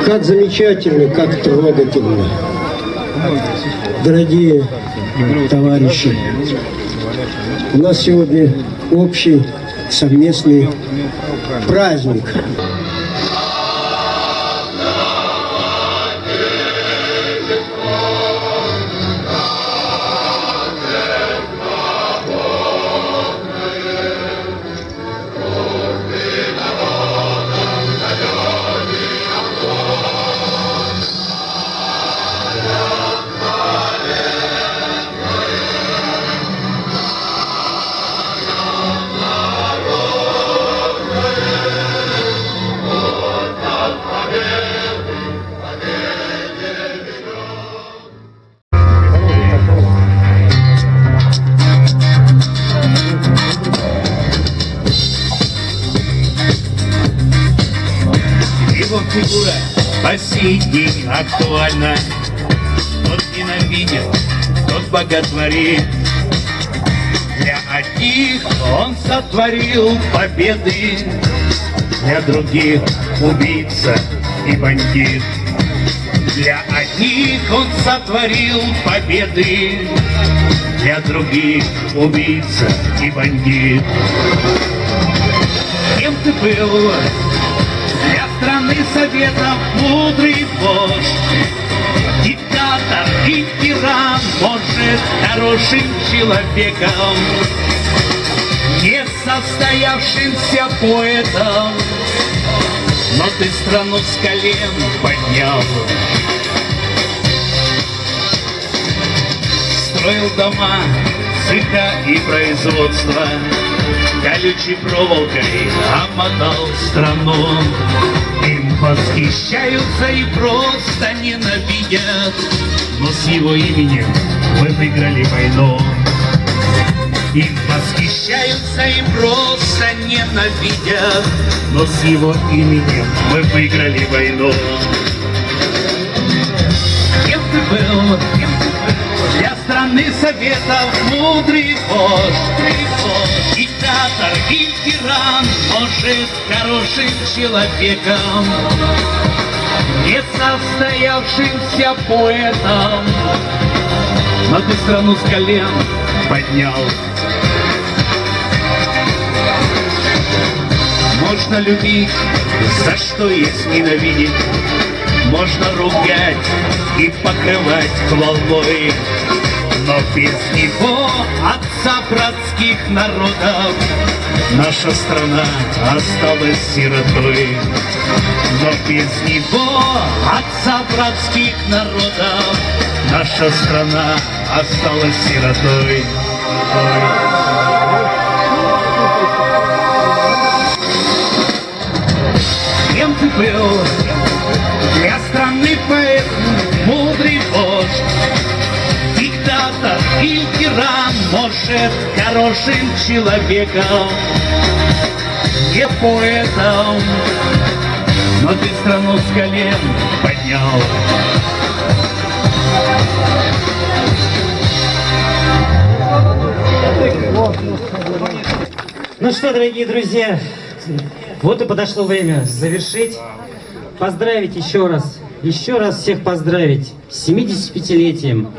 Как замечательно, как трогательно. Дорогие товарищи, у нас сегодня общий совместный праздник. Фигура по сей день актуальна. Тот ненавидит, тот боготворит. Для одних он сотворил победы, для других убийца и бандит. Для одних он сотворил победы, для других убийца и бандит. Кем ты был? Для страны Советов мудрый вождь, диктатор и тиран, может, хорошим человеком, не состоявшимся поэтом, но ты страну с колен поднял. Строил дома, цеха и производство, колючей проволокой омотал страну. Им восхищаются и просто ненавидят, но с его именем мы выиграли войну. Им восхищаются и просто ненавидят, но с его именем мы выиграли войну. Кем ты был? Кем ты был? Для страны Советов мудрый вождь, диктатор и тиран, может, хорошим человеком, не состоявшимся поэтом, но ты страну с колен поднял. Можно любить, за что есть ненавидеть, можно ругать и покрывать хвалой, но без него, отца братских народов, наша страна осталась сиротой. Но без него, отца братских народов, наша страна осталась сиротой. Кем ты был? Для страны поэт, мудрый вождь, диктатор и тиран, может, хорошим человеком, не поэтом, но ты страну с колен поднял. Ну что, дорогие друзья, вот и подошло время завершить. Поздравить еще раз всех поздравить с 75-летием,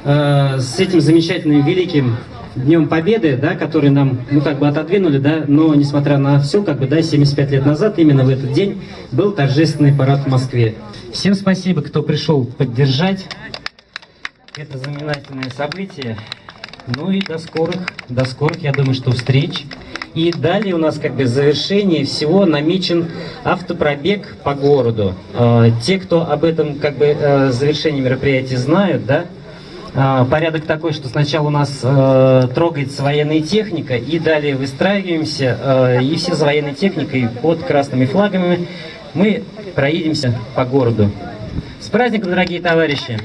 с этим замечательным великим Днем Победы, да, который нам, отодвинули, да, но несмотря на все, 75 лет назад, именно в этот день был торжественный парад в Москве. Всем спасибо, кто пришел поддержать это знаменательное событие. Ну и до скорых, я думаю, что встреч. И далее у нас завершение всего намечен автопробег по городу. Те, кто об этом завершении мероприятия знают, да, порядок такой, что сначала у нас трогается военная техника, и далее выстраиваемся, и все за военной техникой под красными флагами мы проедемся по городу. С праздником, дорогие товарищи!